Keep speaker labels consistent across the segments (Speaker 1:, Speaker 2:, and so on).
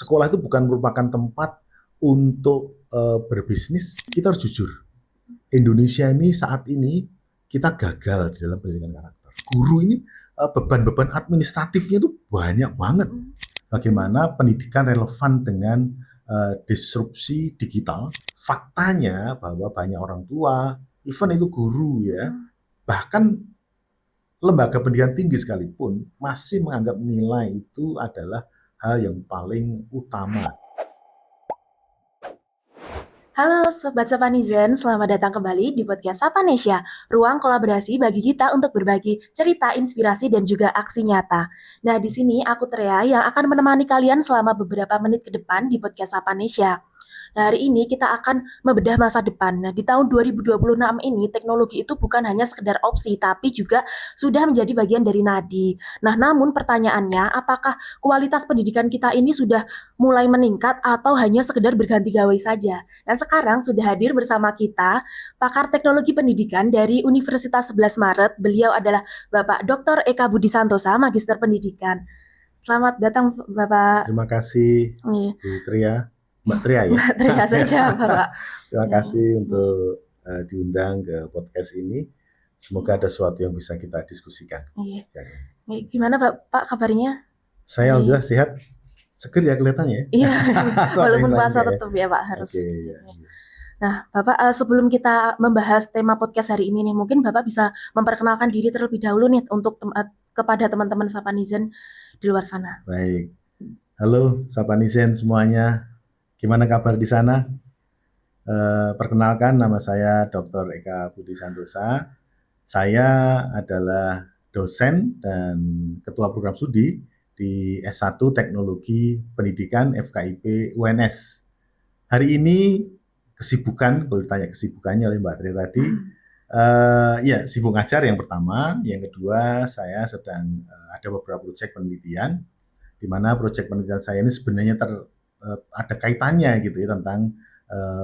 Speaker 1: sekolah itu bukan merupakan tempat untuk berbisnis. Kita harus jujur. Indonesia ini saat ini kita gagal di dalam pendidikan karakter. Guru ini beban-beban administratifnya itu banyak banget. Bagaimana pendidikan relevan dengan disrupsi digital? Faktanya bahwa banyak orang tua, even itu guru ya, bahkan lembaga pendidikan tinggi sekalipun masih menganggap nilai itu adalah hal yang paling utama.
Speaker 2: Halo Sobat Sapanizen, selamat datang kembali di podcast Sapanesia, ruang kolaborasi bagi kita untuk berbagi cerita, inspirasi, dan juga aksi nyata. Nah, di sini aku Trea yang akan menemani kalian selama beberapa menit ke depan di podcast Sapanesia. Nah, hari ini kita akan membedah masa depan. Nah, di tahun 2026 ini teknologi itu bukan hanya sekedar opsi, tapi juga sudah menjadi bagian dari nadi. Nah, namun pertanyaannya, apakah kualitas pendidikan kita ini sudah mulai meningkat atau hanya sekedar berganti gawe saja? Nah, sekarang sudah hadir bersama kita pakar teknologi pendidikan dari Universitas 11 Maret. Beliau adalah Bapak Dr. Eka Budi Santosa, Magister Pendidikan. Selamat datang, Bapak.
Speaker 1: Terima kasih,
Speaker 2: Iya.
Speaker 1: Bu Tria. Mbak Tria ya?
Speaker 2: Mbak Tria saja, Bapak.
Speaker 1: Terima kasih untuk diundang ke podcast ini. Semoga ada sesuatu yang bisa kita diskusikan.
Speaker 2: Iya. Gimana Pak kabarnya?
Speaker 1: Saya alhamdulillah sehat, seger ya kelihatannya.
Speaker 2: Iya, walaupun puasa tetap ya Pak harus.
Speaker 1: Oke, ya.
Speaker 2: Nah, Bapak sebelum kita membahas tema podcast hari ini nih, mungkin Bapak bisa memperkenalkan diri terlebih dahulu nih untuk kepada teman-teman Sapanizen di luar sana.
Speaker 1: Baik. Halo Sapanizen semuanya. Gimana kabar di sana? Perkenalkan, nama saya Dr. Eka Budi Santosa. Saya adalah dosen dan ketua program studi di S1 Teknologi Pendidikan FKIP UNS. Hari ini kesibukan, kalau ditanya kesibukannya oleh Mbak Tri tadi, ya sibuk ngajar yang pertama. Yang kedua, saya sedang ada beberapa proyek penelitian, di mana proyek penelitian saya ini sebenarnya ada kaitannya gitu ya tentang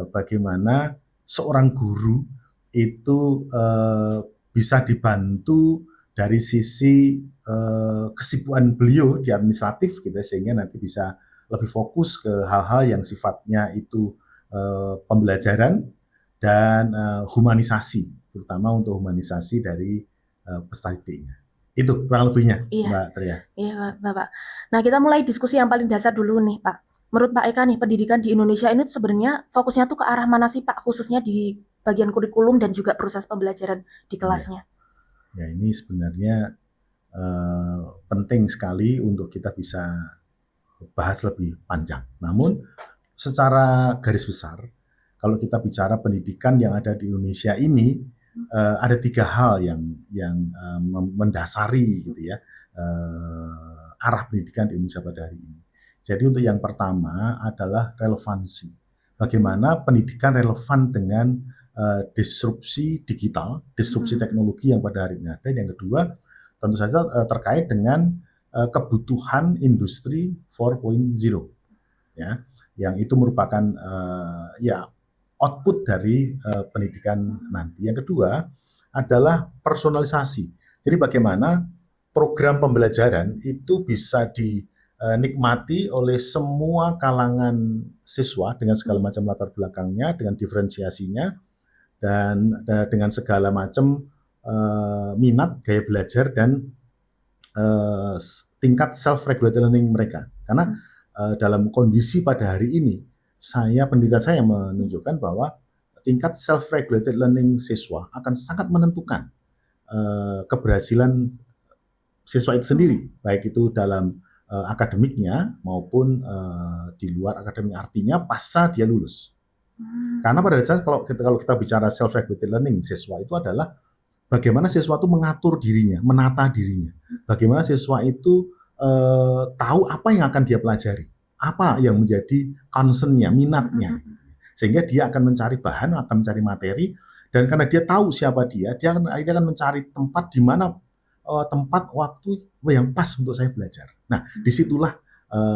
Speaker 1: bagaimana seorang guru itu bisa dibantu dari sisi kesibukan beliau di administratif gitu ya, sehingga nanti bisa lebih fokus ke hal-hal yang sifatnya itu pembelajaran dan humanisasi, terutama untuk humanisasi dari peserta didiknya. Itu kurang lebihnya, iya. Mbak Tria.
Speaker 2: Iya, Bapak. Nah, kita mulai diskusi yang paling dasar dulu nih, Pak. Menurut Pak Eka nih, pendidikan di Indonesia ini sebenarnya fokusnya tuh ke arah mana sih, Pak? Khususnya di bagian kurikulum dan juga proses pembelajaran di kelasnya.
Speaker 1: Ya ini sebenarnya penting sekali untuk kita bisa bahas lebih panjang. Namun, secara garis besar, kalau kita bicara pendidikan yang ada di Indonesia ini, ada tiga hal yang mendasari gitu ya arah pendidikan di Indonesia pada hari ini. Jadi untuk yang pertama adalah relevansi. Bagaimana pendidikan relevan dengan disrupsi digital, disrupsi teknologi yang pada hari ini ada. Yang kedua, tentu saja terkait dengan kebutuhan industri 4.0, ya, yang itu merupakan ya output dari pendidikan nanti. Yang kedua adalah personalisasi. Jadi bagaimana program pembelajaran itu bisa dinikmati oleh semua kalangan siswa dengan segala macam latar belakangnya, dengan diferensiasinya, dan dengan segala macam minat, gaya belajar, dan tingkat self-regulated learning mereka. Karena dalam kondisi pada hari ini, pendidikan saya menunjukkan bahwa tingkat self-regulated learning siswa akan sangat menentukan keberhasilan siswa itu sendiri, baik itu dalam akademiknya maupun di luar akademik, artinya pasca dia lulus. Karena pada dasarnya kalau kita bicara self-regulated learning siswa itu adalah bagaimana siswa itu mengatur dirinya, menata dirinya, bagaimana siswa itu tahu apa yang akan dia pelajari, apa yang menjadi concern-nya, minatnya, sehingga dia akan mencari bahan, akan mencari materi, dan karena dia tahu siapa dia akan mencari tempat di mana tempat waktu yang pas untuk saya belajar. Nah, disitulah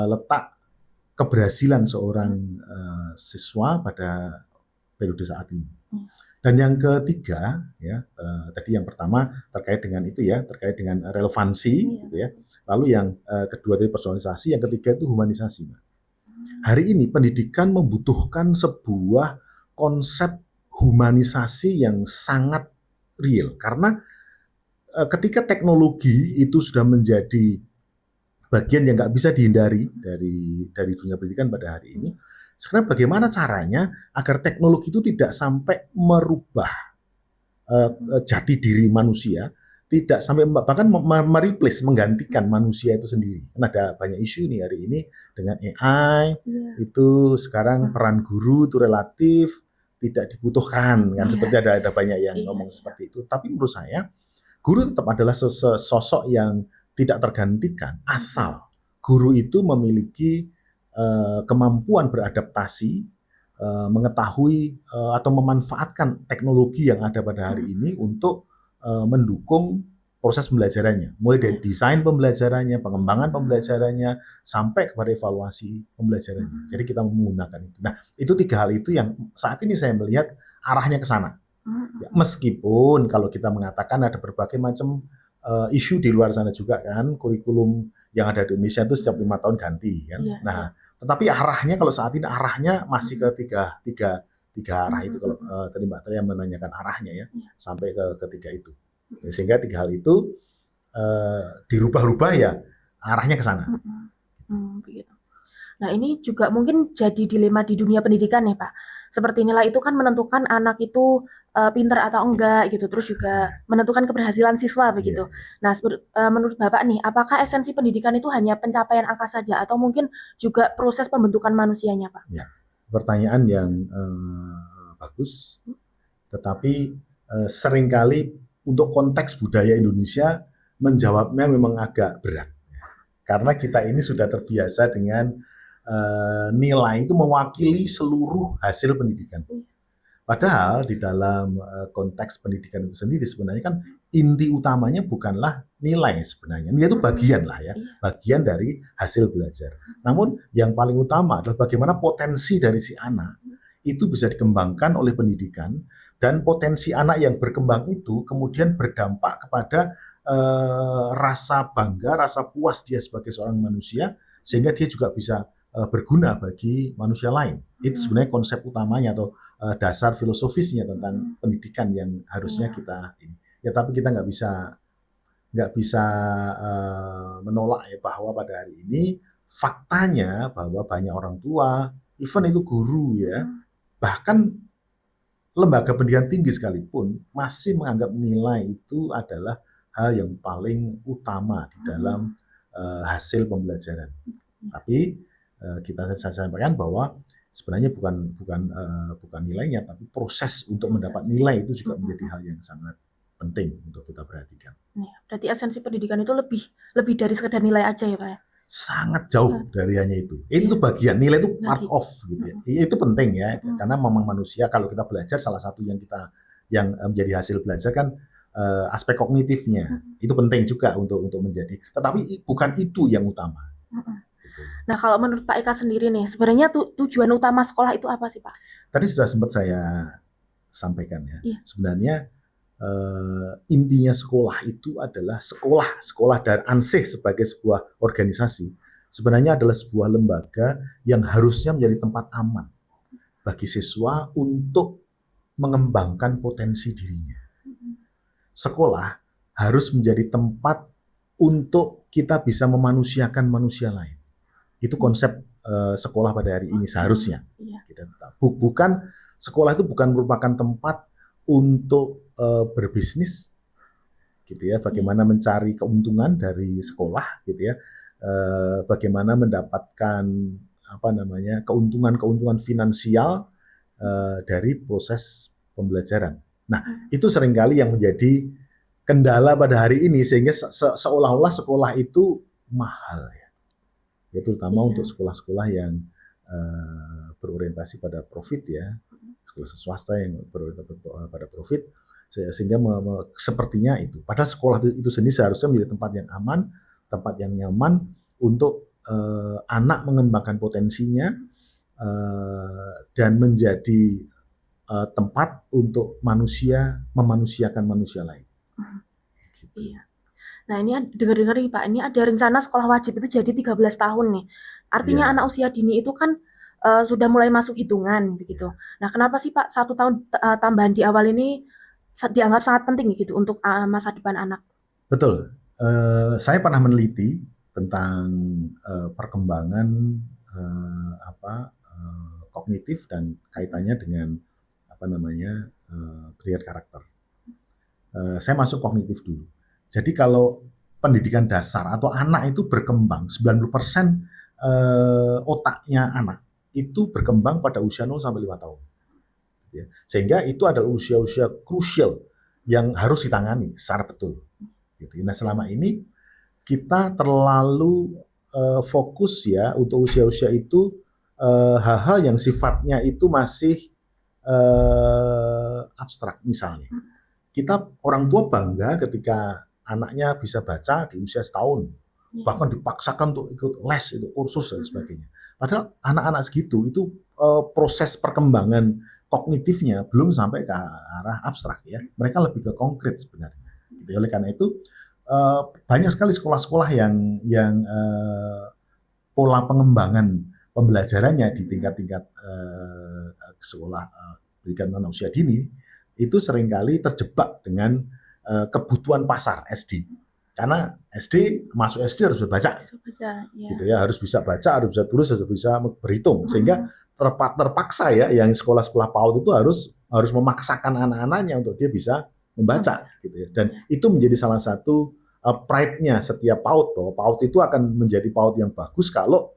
Speaker 1: letak keberhasilan seorang siswa pada periode saat ini. Dan yang ketiga, ya tadi yang pertama terkait dengan itu ya, terkait dengan relevansi, gitu ya. Lalu yang kedua tadi personalisasi, yang ketiga itu humanisasi, Mbak. Hari ini pendidikan membutuhkan sebuah konsep humanisasi yang sangat real, karena ketika teknologi itu sudah menjadi bagian yang nggak bisa dihindari dari dunia pendidikan pada hari ini. Sekarang bagaimana caranya agar teknologi itu tidak sampai merubah jati diri manusia, tidak sampai bahkan mereplace, menggantikan manusia itu sendiri. Karena ada banyak isu nih hari ini dengan AI, itu sekarang peran guru itu relatif tidak dibutuhkan kan, seperti ada banyak yang ngomong seperti itu. Tapi menurut saya guru tetap adalah sosok yang tidak tergantikan, asal guru itu memiliki kemampuan beradaptasi, mengetahui atau memanfaatkan teknologi yang ada pada hari ini untuk mendukung proses pembelajarannya, mulai dari desain pembelajarannya, pengembangan pembelajarannya, sampai kepada evaluasi pembelajarannya. Jadi kita menggunakan itu. Nah, itu 3 hal itu yang saat ini saya melihat arahnya ke sana. Ya, meskipun kalau kita mengatakan ada berbagai macam isu di luar sana juga kan, kurikulum yang ada di Indonesia itu setiap 5 tahun ganti kan. Nah, tetapi arahnya kalau saat ini arahnya masih ke tiga arah itu. Kalau tadi Mbak Tria menanyakan arahnya ya, sampai ke ketiga itu. Sehingga 3 hal itu dirubah-rubah ya arahnya ke sana.
Speaker 2: Begitu. Nah, ini juga mungkin jadi dilema di dunia pendidikan nih, Pak. Seperti nilai itu kan menentukan anak itu pintar atau enggak gitu, terus juga menentukan keberhasilan siswa begitu. Nah, menurut Bapak nih, apakah esensi pendidikan itu hanya pencapaian angka saja atau mungkin juga proses pembentukan manusianya, Pak?
Speaker 1: Ya, pertanyaan yang bagus, tetapi seringkali untuk konteks budaya Indonesia menjawabnya memang agak berat. Karena kita ini sudah terbiasa dengan nilai itu mewakili seluruh hasil pendidikan. Padahal di dalam konteks pendidikan itu sendiri sebenarnya kan inti utamanya bukanlah nilai sebenarnya. Nilai itu bagian lah ya, bagian dari hasil belajar. Namun yang paling utama adalah bagaimana potensi dari si anak itu bisa dikembangkan oleh pendidikan, dan potensi anak yang berkembang itu kemudian berdampak kepada rasa bangga, rasa puas dia sebagai seorang manusia, sehingga dia juga bisa berguna bagi manusia lain. Itu sebenarnya konsep utamanya atau dasar filosofisnya tentang pendidikan yang harusnya kita ini. Ya, tapi kita nggak bisa menolak ya bahwa pada hari ini faktanya bahwa banyak orang tua, even itu guru ya, bahkan lembaga pendidikan tinggi sekalipun masih menganggap nilai itu adalah hal yang paling utama di dalam hasil pembelajaran. Tapi saya sampaikan bahwa sebenarnya bukan nilainya, tapi proses untuk mendapat nilai itu juga menjadi hal yang sangat penting untuk kita perhatikan.
Speaker 2: Ya, berarti esensi pendidikan itu lebih dari sekedar nilai aja ya, Pak ya?
Speaker 1: Sangat jauh dari hanya itu. Itu bagian, nilai itu part of gitu ya. Itu penting ya, karena memang manusia kalau kita belajar, salah satu yang menjadi hasil belajar kan aspek kognitifnya. Itu penting juga untuk menjadi. Tetapi bukan itu yang utama.
Speaker 2: Nah, kalau menurut Pak Eka sendiri nih, sebenarnya tujuan utama sekolah itu apa sih, Pak?
Speaker 1: Tadi sudah sempat saya sampaikan ya. Sebenarnya intinya sekolah itu adalah sekolah dan ANSIH sebagai sebuah organisasi sebenarnya adalah sebuah lembaga yang harusnya menjadi tempat aman bagi siswa untuk mengembangkan potensi dirinya. Sekolah harus menjadi tempat untuk kita bisa memanusiakan manusia lain. Itu konsep sekolah pada hari ini seharusnya. Bukan sekolah itu bukan merupakan tempat untuk berbisnis, gitu ya. Bagaimana mencari keuntungan dari sekolah, gitu ya. Bagaimana mendapatkan keuntungan finansial dari proses pembelajaran. Nah, itu seringkali yang menjadi kendala pada hari ini, sehingga seolah-olah sekolah itu mahal ya. Ya, terutama untuk sekolah-sekolah yang berorientasi pada profit ya, sekolah swasta yang berorientasi pada profit, sehingga sepertinya itu. Padahal sekolah itu sendiri seharusnya menjadi tempat yang aman, tempat yang nyaman untuk anak mengembangkan potensinya dan menjadi tempat untuk manusia memanusiakan manusia lain.
Speaker 2: Gitu. Iya. Nah, ini dengar-dengar nih Pak, ini ada rencana sekolah wajib itu jadi 13 tahun nih. Artinya
Speaker 1: Iya,
Speaker 2: anak usia dini itu kan sudah mulai masuk hitungan begitu.
Speaker 1: iya.
Speaker 2: Nah, kenapa sih Pak 1 tahun tambahan di awal ini dianggap sangat penting gitu untuk masa depan anak?
Speaker 1: Betul. Saya pernah meneliti tentang perkembangan kognitif dan kaitannya dengan apa namanya pendidikan karakter. Saya masuk kognitif dulu. Jadi kalau pendidikan dasar atau anak itu berkembang 90% otaknya anak itu berkembang pada usia 0 sampai 5 tahun. Ya. Sehingga itu adalah usia-usia krusial yang harus ditangani secara betul. Gitu. Nah selama ini kita terlalu fokus ya untuk usia-usia itu hal-hal yang sifatnya itu masih abstrak. Misalnya kita orang tua bangga ketika anaknya bisa baca di usia setahun, bahkan dipaksakan untuk ikut les, itu kursus dan sebagainya. Padahal anak-anak segitu itu proses perkembangan kognitifnya belum sampai ke arah abstrak ya. Mereka lebih ke konkret sebenarnya. Gitu. Oleh karena itu banyak sekali sekolah-sekolah yang pola pengembangan pembelajarannya di tingkat-tingkat sekolah pendidikan anak usia dini itu seringkali terjebak dengan kebutuhan pasar SD. Karena masuk SD harus baca,
Speaker 2: Bisa baca, ya.
Speaker 1: gitu ya, harus bisa baca, harus bisa tulis, harus bisa berhitung, sehingga terpaksa ya, yang sekolah-sekolah PAUD itu harus memaksakan anak-anaknya untuk dia bisa membaca, gitu ya. Dan itu menjadi salah satu pride-nya setiap PAUD, bahwa PAUD itu akan menjadi PAUD yang bagus kalau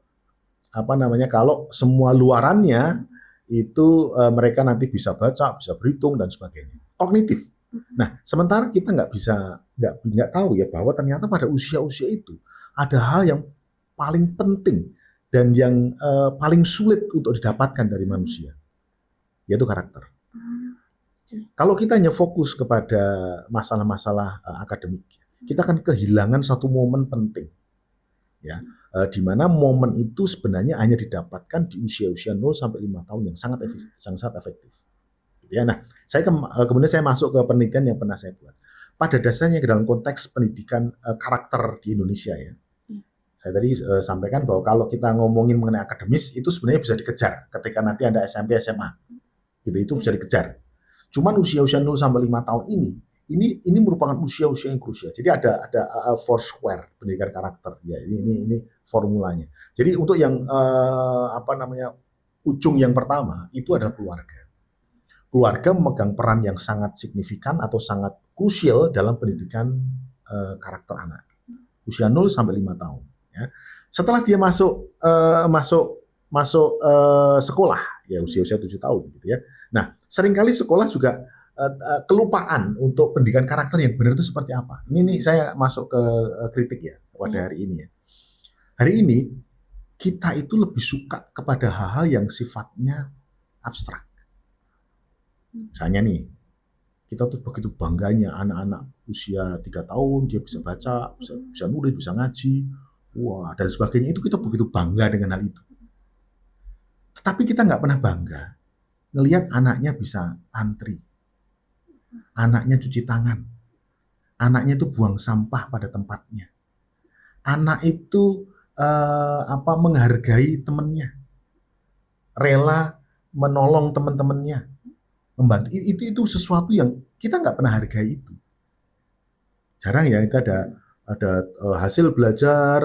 Speaker 1: kalau semua luarannya itu mereka nanti bisa baca, bisa berhitung dan sebagainya. Kognitif. Nah, sementara kita nggak tahu ya bahwa ternyata pada usia-usia itu ada hal yang paling penting dan yang paling sulit untuk didapatkan dari manusia, yaitu karakter. Kalau kita hanya fokus kepada masalah-masalah akademik, kita akan kehilangan satu momen penting, ya, di mana momen itu sebenarnya hanya didapatkan di usia-usia 0 sampai 5 tahun yang sangat efektif. Ya, nah, kemudian saya masuk ke penelitian yang pernah saya buat. Pada dasarnya dalam konteks pendidikan karakter di Indonesia ya. Saya tadi sampaikan bahwa kalau kita ngomongin mengenai akademis itu sebenarnya bisa dikejar ketika nanti ada SMP, SMA. Gitu, itu bisa dikejar. Cuman usia-usia 0 sampai 5 tahun ini merupakan usia-usia yang krusial. Jadi ada Foursquare pendidikan karakter. Ya, ini formulanya. Jadi untuk yang ujung yang pertama itu adalah keluarga. Keluarga memegang peran yang sangat signifikan atau sangat krusial dalam pendidikan karakter anak usia 0 sampai 5 tahun ya. Setelah dia masuk sekolah ya usia 7 tahun gitu ya. Nah, seringkali sekolah juga kelupaan untuk pendidikan karakter yang benar itu seperti apa. Ini saya masuk ke kritik ya pada hari ini ya. Hari ini kita itu lebih suka kepada hal-hal yang sifatnya abstrak. Misalnya nih, kita tuh begitu bangganya anak-anak usia 3 tahun, dia bisa baca, bisa nulis, bisa ngaji, wah, dan sebagainya. Itu kita begitu bangga dengan hal itu. Tetapi kita nggak pernah bangga ngelihat anaknya bisa antri, anaknya cuci tangan, anaknya itu buang sampah pada tempatnya, anak itu menghargai temannya, rela menolong teman-temannya, membantu. Itu sesuatu yang kita nggak pernah hargai itu. Jarang ya kita ada hasil belajar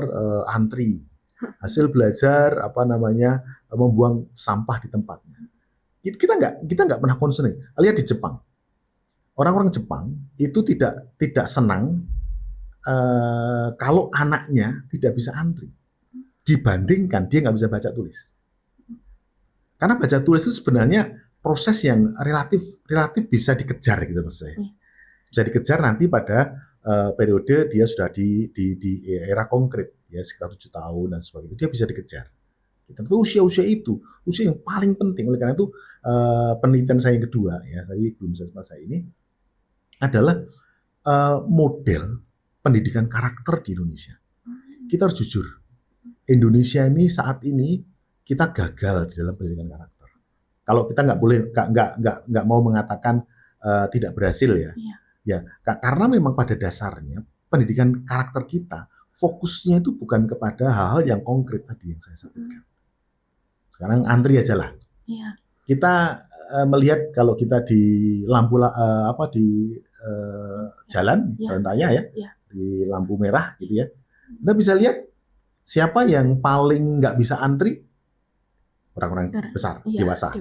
Speaker 1: antri, hasil belajar membuang sampah di tempatnya. Kita nggak pernah concern. Lihat di Jepang, orang-orang Jepang itu tidak senang kalau anaknya tidak bisa antri, dibandingkan dia nggak bisa baca tulis. Karena baca tulis itu sebenarnya proses yang relatif bisa dikejar gitu mas saya. Bisa dikejar nanti pada periode dia sudah di era konkret ya sekitar 7 tahun dan sebagainya, dia bisa dikejar. Tapi usia itu usia yang paling penting. Oleh karena itu penelitian saya yang kedua ya, tadi belum selesai ini adalah model pendidikan karakter di Indonesia. Kita harus jujur, Indonesia ini saat ini kita gagal di dalam pendidikan karakter. Kalau kita nggak mau mengatakan tidak berhasil ya, ya karena memang pada dasarnya pendidikan karakter kita fokusnya itu bukan kepada hal-hal yang konkret tadi yang saya sampaikan. Sekarang antri aja lah.
Speaker 2: Iya.
Speaker 1: Kita melihat kalau kita di lampu di jalan jalan raya ya, di lampu merah gitu ya, Anda bisa lihat siapa yang paling nggak bisa antri, orang-orang besar, dewasa,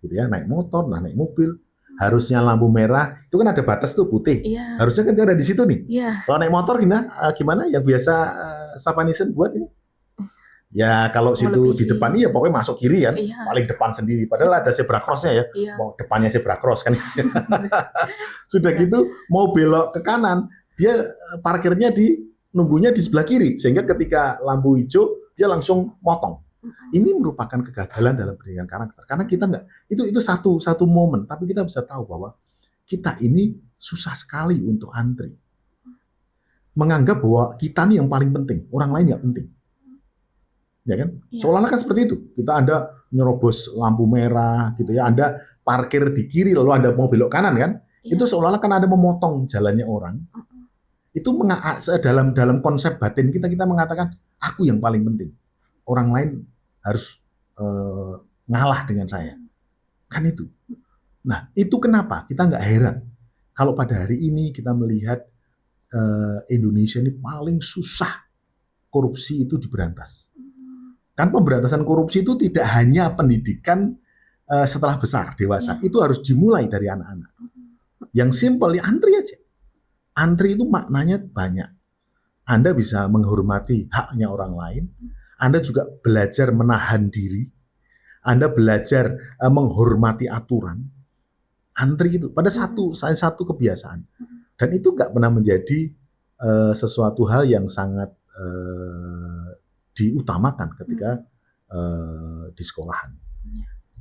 Speaker 1: gitu ya, naik motor, naik mobil. Harusnya lampu merah itu kan ada batas tuh putih.
Speaker 2: Iya.
Speaker 1: Harusnya kan ada di situ nih.
Speaker 2: Iya.
Speaker 1: Kalau naik motor gimana? Yang biasa Sapanisen buat ini? Ya kalau situ di depan ya pokoknya masuk kiri kan, paling depan sendiri. Padahal ada zebra cross-nya ya. Mau depannya zebra cross kan. Sudah gitu mau belok ke kanan, dia parkirnya nunggunya di sebelah kiri, sehingga ketika lampu hijau dia langsung motong. Ini merupakan kegagalan dalam pendidikan karakter, karena kita itu satu momen, tapi kita bisa tahu bahwa kita ini susah sekali untuk antri, menganggap bahwa kita nih yang paling penting, orang lain nggak penting, ya kan? Seolah-olah kan seperti itu. Anda nyerobos lampu merah, gitu ya, Anda parkir di kiri lalu Anda mau belok kanan kan? Itu seolah-olah kan Anda memotong jalannya orang. Itu dalam konsep batin kita mengatakan aku yang paling penting, orang lain harus ngalah dengan saya, kan itu. Nah itu kenapa kita nggak heran kalau pada hari ini kita melihat Indonesia ini paling susah korupsi itu diberantas. Kan pemberantasan korupsi itu tidak hanya pendidikan setelah besar dewasa, itu harus dimulai dari anak-anak. Yang simpel ya antri aja. Antri itu maknanya banyak. Anda bisa menghormati haknya orang lain. Anda juga belajar menahan diri. Anda belajar menghormati aturan. Antri itu pada satu kebiasaan. Dan itu nggak pernah menjadi sesuatu hal yang sangat diutamakan ketika di sekolahan.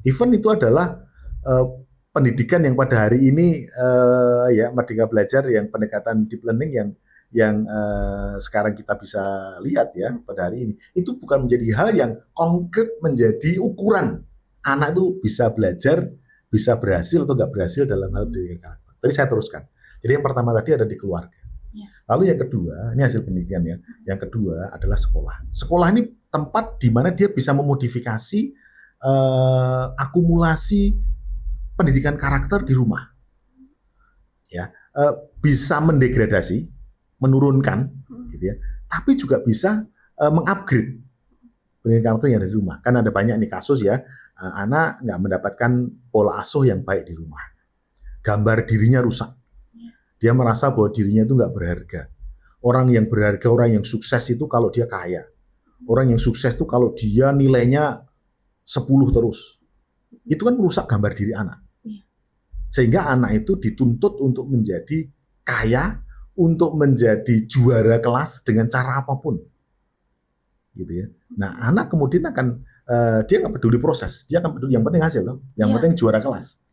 Speaker 1: Even itu adalah pendidikan yang pada hari ini ya Merdeka Belajar yang pendekatan deep learning yang sekarang kita bisa lihat ya pada hari ini, itu bukan menjadi hal yang konkret menjadi ukuran anak itu bisa belajar, bisa berhasil atau nggak berhasil dalam hal pendidikan karakter. Tadi saya teruskan. Jadi yang pertama tadi ada di keluarga. Lalu yang kedua, ini hasil pendidikan ya. Yang kedua adalah sekolah. Sekolah ini tempat di mana dia bisa memodifikasi akumulasi pendidikan karakter di rumah. Ya, bisa mendegradasi, menurunkan, gitu ya. Tapi juga bisa mengupgrade pendidikan karakter yang ada di rumah. Kan ada banyak nih kasus ya, anak nggak mendapatkan pola asuh yang baik di rumah. Gambar dirinya rusak. Dia merasa bahwa dirinya itu nggak berharga. Orang yang berharga, orang yang sukses itu kalau dia kaya. Orang yang sukses itu kalau dia nilainya 10 terus. Itu kan merusak gambar diri anak. Sehingga anak itu dituntut untuk menjadi kaya, untuk menjadi juara kelas dengan cara apapun, gitu ya. Nah, anak kemudian akan dia nggak peduli proses, dia akan peduli yang penting hasil, loh. Yang penting juara kelas,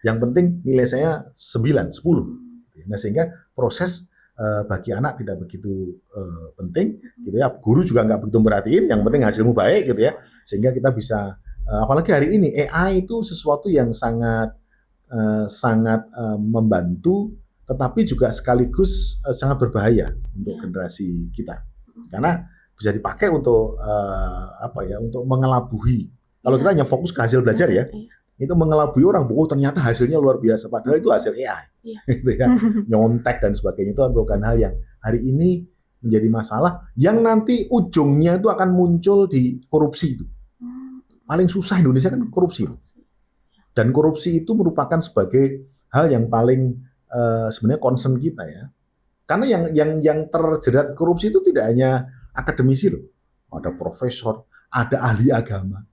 Speaker 1: yang penting nilai saya 9, 10. Nah, sehingga proses bagi anak tidak begitu penting, gitu ya. Guru juga nggak begitu merhatiin, yang penting hasilmu baik, gitu ya. Sehingga kita bisa, apalagi hari ini AI itu sesuatu yang sangat membantu, tetapi juga sekaligus sangat berbahaya untuk generasi kita, karena bisa dipakai untuk untuk mengelabui. Kalau kita hanya fokus ke hasil belajar ya, itu mengelabui orang, ternyata hasilnya luar biasa, padahal itu hasil AI, gitu ya. Nyontek dan sebagainya itu bukan hal yang hari ini menjadi masalah, yang nanti ujungnya itu akan muncul di korupsi itu. Paling susah Indonesia kan korupsi. Dan korupsi itu merupakan sebagai hal yang paling sebenarnya concern kita ya. Karena yang terjerat korupsi itu tidak hanya akademisi loh. Ada profesor, ada ahli agama.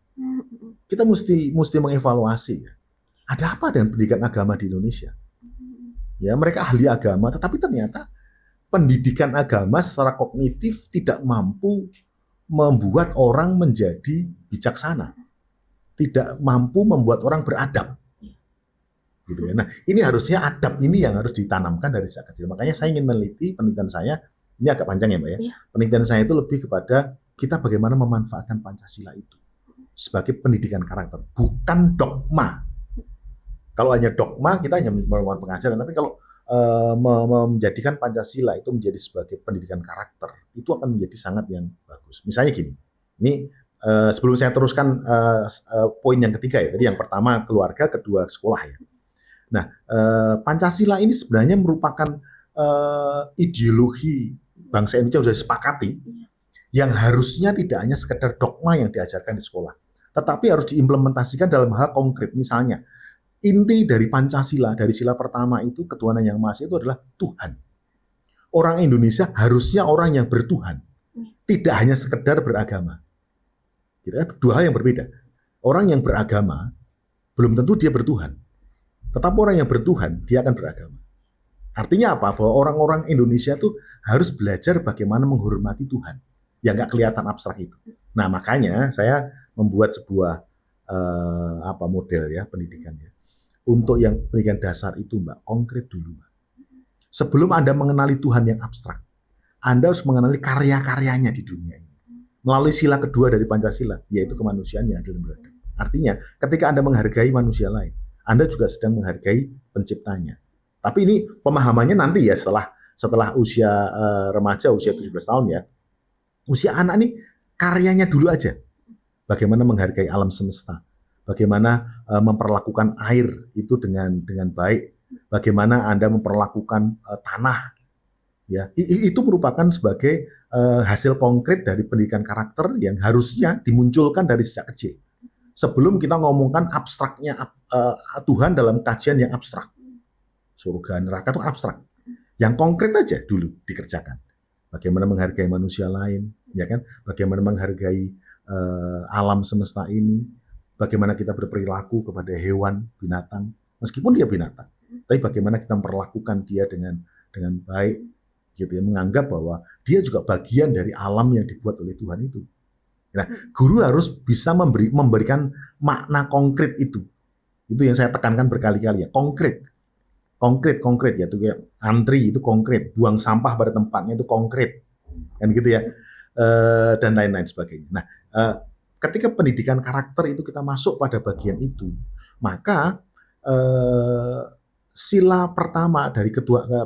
Speaker 1: Kita mesti mengevaluasi ya. Ada apa dengan pendidikan agama di Indonesia? Ya, mereka ahli agama, tetapi ternyata pendidikan agama secara kognitif tidak mampu membuat orang menjadi bijaksana. Tidak mampu membuat orang beradab, gitu ya. Nah, ini harusnya adab ini yang harus ditanamkan dari sejak kecil. Makanya saya ingin meneliti, penelitian saya ini agak panjang ya Mbak ya. Penelitian saya itu lebih kepada kita bagaimana memanfaatkan Pancasila itu sebagai pendidikan karakter, bukan dogma. Kalau hanya dogma kita hanya melakukan pengajaran, tapi kalau menjadikan Pancasila itu menjadi sebagai pendidikan karakter, itu akan menjadi sangat yang bagus. Misalnya gini, ini sebelum saya teruskan poin yang ketiga ya, tadi yang pertama keluarga, kedua sekolah ya. Nah, Pancasila ini sebenarnya merupakan ideologi bangsa Indonesia sudah disepakati yang harusnya tidak hanya sekedar dogma yang diajarkan di sekolah, tetapi harus diimplementasikan dalam hal konkret. Misalnya, inti dari Pancasila, dari sila pertama itu ketuhanan yang maha esa itu adalah Tuhan. Orang Indonesia harusnya orang yang bertuhan, tidak hanya sekedar beragama. Gitu kan? Dua hal yang berbeda. Orang yang beragama belum tentu dia bertuhan, tetapi orang yang bertuhan dia akan beragama. Artinya apa? Bahwa orang-orang Indonesia tuh harus belajar bagaimana menghormati Tuhan, yang nggak kelihatan abstrak itu. Nah, makanya saya membuat sebuah model ya pendidikannya. Untuk yang pendidikan dasar itu, Mbak, konkret dulu, Mbak. Sebelum Anda mengenali Tuhan yang abstrak, Anda harus mengenali karya-karyanya di dunia ini. Melalui sila kedua dari Pancasila, yaitu kemanusiaan yang adil dan beradab. Artinya, ketika Anda menghargai manusia lain, Anda juga sedang menghargai penciptanya. Tapi ini pemahamannya nanti ya setelah usia remaja, usia 17 tahun ya. Usia anak ini karyanya dulu aja. Bagaimana menghargai alam semesta, bagaimana memperlakukan air itu dengan baik, bagaimana Anda memperlakukan tanah, ya itu merupakan sebagai hasil konkret dari pendidikan karakter yang harusnya dimunculkan dari sejak kecil. Sebelum kita ngomongkan abstraknya Tuhan dalam kajian yang abstrak, surga neraka itu abstrak, yang konkret aja dulu dikerjakan. Bagaimana menghargai manusia lain, ya kan? Bagaimana menghargai alam semesta ini, bagaimana kita berperilaku kepada hewan, binatang, meskipun dia binatang, tapi bagaimana kita memperlakukan dia dengan baik, gitu ya, menganggap bahwa dia juga bagian dari alam yang dibuat oleh Tuhan itu. Nah, guru harus bisa memberikan makna konkret itu. Itu yang saya tekankan berkali-kali ya, konkret ya, itu kayak antri itu konkret, buang sampah pada tempatnya itu konkret, kan gitu ya, dan lain-lain sebagainya. Nah, ketika pendidikan karakter itu kita masuk pada bagian itu, maka sila pertama dari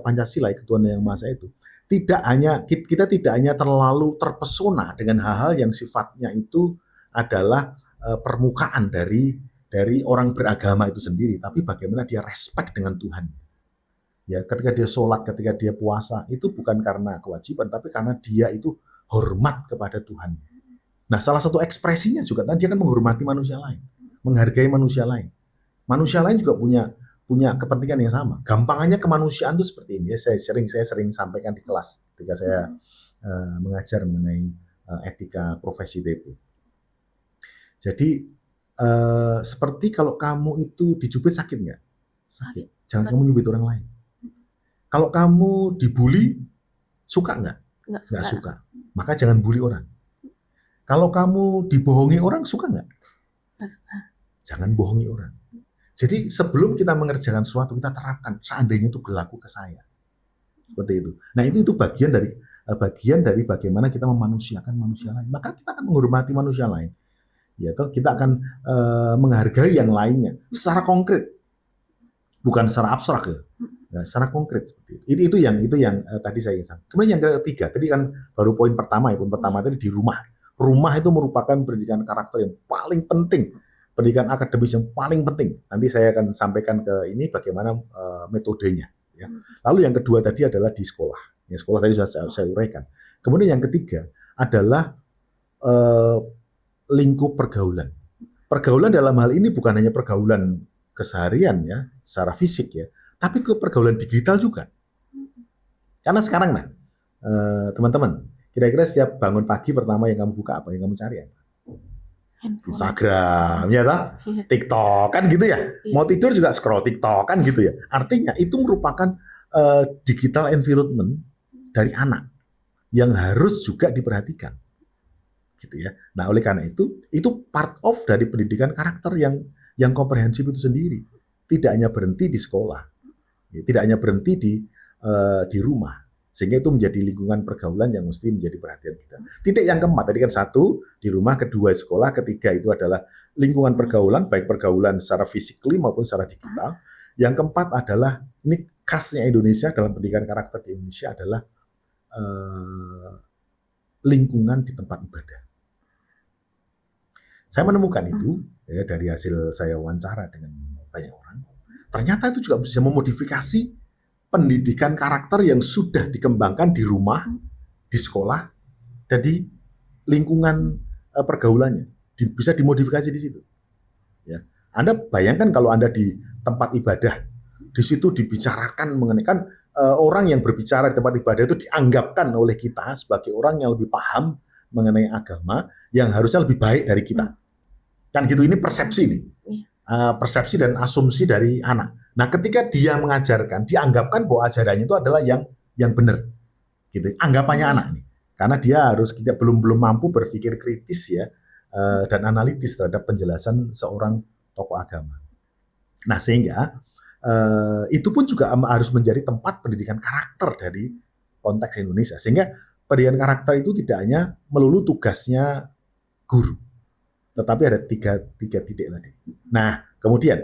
Speaker 1: Pancasila, ketuhanan yang maha esa itu, kita tidak hanya terlalu terpesona dengan hal-hal yang sifatnya itu adalah permukaan dari orang beragama itu sendiri, tapi bagaimana dia respect dengan Tuhan. Ya, ketika dia sholat, ketika dia puasa, itu bukan karena kewajiban, tapi karena dia itu hormat kepada Tuhan. Nah, salah satu ekspresinya juga dia kan menghormati manusia lain, menghargai manusia lain. Manusia lain juga punya kepentingan yang sama. Gampangannya kemanusiaan itu seperti ini. Saya sering sampaikan di kelas ketika saya mengajar mengenai etika profesi TP. Jadi seperti kalau kamu itu dijubit sakit nggak? Sakit. Jangan kamu nyubit orang lain. Kalau kamu dibully, suka nggak? Nggak suka. Maka jangan bully orang. Kalau kamu dibohongi orang, suka nggak? Jangan bohongi orang. Jadi sebelum kita mengerjakan sesuatu, kita terapkan. Seandainya itu berlaku ke saya. Seperti itu. Nah, itu bagian dari bagaimana kita memanusiakan manusia lain. Maka kita akan menghormati manusia lain. Ya, kita akan menghargai yang lainnya secara konkret. Bukan secara abstrak ya. Nah, secara konkret seperti itu. Itu yang tadi saya ingin sampaikan. Kemudian yang ketiga, tadi kan baru poin pertama tadi di rumah. Rumah itu merupakan pendidikan karakter yang paling penting, pendidikan akademis yang paling penting. Nanti saya akan sampaikan ke ini bagaimana metodenya. Ya. Lalu yang kedua tadi adalah di sekolah. Ya, sekolah tadi sudah saya uraikan. Kemudian yang ketiga adalah lingkup pergaulan. Pergaulan dalam hal ini bukan hanya pergaulan keseharian ya, secara fisik ya, tapi ke pergaulan digital juga. Karena sekarang teman-teman, kira-kira setiap bangun pagi pertama yang kamu buka apa? Yang kamu cari apa? Instagram, ya toh? TikTok kan gitu ya. Mau tidur juga scroll TikTok kan gitu ya. Artinya itu merupakan digital environment dari anak yang harus juga diperhatikan. Gitu ya. Nah, oleh karena itu part of dari pendidikan karakter yang komprehensif itu sendiri. Tidak hanya berhenti di sekolah. Tidak hanya berhenti di rumah, sehingga itu menjadi lingkungan pergaulan yang mesti menjadi perhatian kita. Titik yang keempat tadi kan satu di rumah, kedua sekolah, ketiga itu adalah lingkungan pergaulan, baik pergaulan secara fisik maupun secara digital. Yang keempat adalah, ini khasnya Indonesia dalam pendidikan karakter di Indonesia adalah lingkungan di tempat ibadah. Saya menemukan itu ya, dari hasil saya wawancara dengan banyak orang. Ternyata itu juga bisa memodifikasi pendidikan karakter yang sudah dikembangkan di rumah, di sekolah, dan di lingkungan pergaulannya. Bisa dimodifikasi di situ. Ya. Anda bayangkan kalau Anda di tempat ibadah, di situ dibicarakan mengenai, kan orang yang berbicara di tempat ibadah itu dianggapkan oleh kita sebagai orang yang lebih paham mengenai agama, yang harusnya lebih baik dari kita. Kan gitu, ini persepsi nih. Persepsi dan asumsi dari anak. Nah, ketika dia mengajarkan, dianggapkan bahwa ajarannya itu adalah yang benar. Gitu. Anggapannya anak nih. Karena dia harus, kita belum mampu berpikir kritis ya, dan analitis terhadap penjelasan seorang tokoh agama. Nah, sehingga itu pun juga harus menjadi tempat pendidikan karakter dari konteks Indonesia. Sehingga pendidikan karakter itu tidak hanya melulu tugasnya guru, tetapi ada tiga titik tadi. Nah, kemudian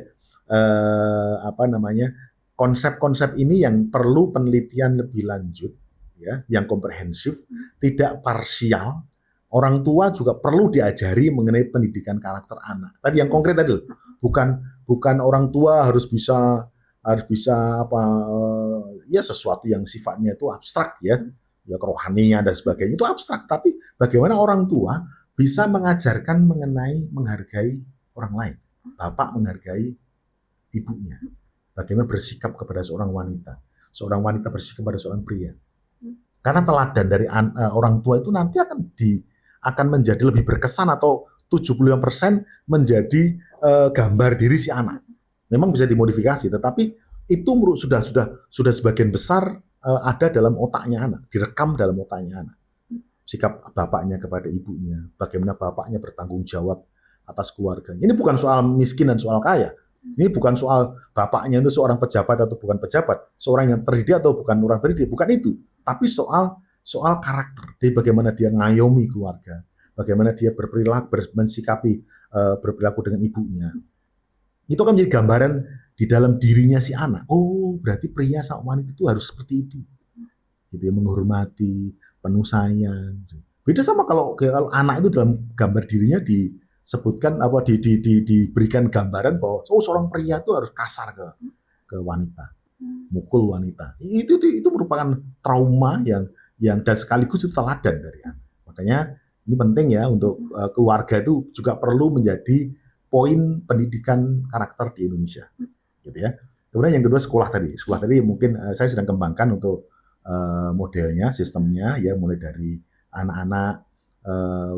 Speaker 1: konsep-konsep ini yang perlu penelitian lebih lanjut, ya, yang komprehensif, tidak parsial. Orang tua juga perlu diajari mengenai pendidikan karakter anak. Tadi yang konkret tadi, bukan orang tua harus bisa ya sesuatu yang sifatnya itu abstrak ya kerohanian dan sebagainya, itu abstrak. Tapi bagaimana orang tua bisa mengajarkan mengenai menghargai orang lain, bapak menghargai ibunya, bagaimana bersikap kepada seorang wanita bersikap kepada seorang pria. Karena teladan dari orang tua itu nanti akan menjadi lebih berkesan, atau 75% menjadi gambar diri si anak. Memang bisa dimodifikasi, tetapi itu sudah sebagian besar ada dalam otaknya anak, direkam dalam otaknya anak. Sikap bapaknya kepada ibunya, bagaimana bapaknya bertanggung jawab atas keluarganya. Ini bukan soal miskin dan soal kaya. Ini bukan soal bapaknya itu seorang pejabat atau bukan pejabat, seorang yang terdidik atau bukan orang terdidik, bukan itu. Tapi soal karakter, jadi bagaimana dia ngayomi keluarga, bagaimana dia mensikapi berperilaku dengan ibunya. Itu kan menjadi gambaran di dalam dirinya si anak. Oh, berarti pria sama wanita itu harus seperti itu. Gitu ya, menghormati, penuh sayang. Beda sama kalau anak itu dalam gambar dirinya disebutkan diberikan gambaran bahwa seorang pria itu harus kasar ke wanita, mukul wanita. Itu merupakan trauma yang dan sekaligus itu teladan dari anak. Makanya ini penting ya untuk keluarga itu juga perlu menjadi poin pendidikan karakter di Indonesia, gitu ya. Kemudian yang kedua sekolah tadi mungkin saya sedang kembangkan untuk modelnya, sistemnya ya, mulai dari anak-anak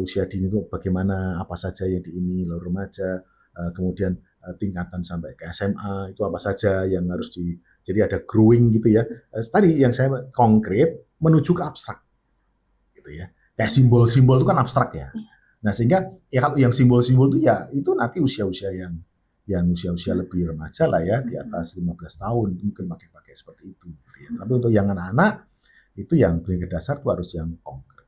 Speaker 1: usia dini itu bagaimana, apa saja yang lalu remaja, kemudian tingkatan sampai ke SMA itu apa saja yang harus jadi ada growing gitu ya. Tadi yang saya konkret menuju ke abstrak, gitu ya. Kayak simbol-simbol itu kan abstrak ya. Nah, sehingga ya kalau yang simbol-simbol itu ya itu nanti usia-usia yang usia-usia lebih remaja lah ya, di atas 15 tahun mungkin pakai seperti itu. Gitu ya. Tapi untuk yang anak-anak itu yang pendidikan dasar itu harus yang konkret.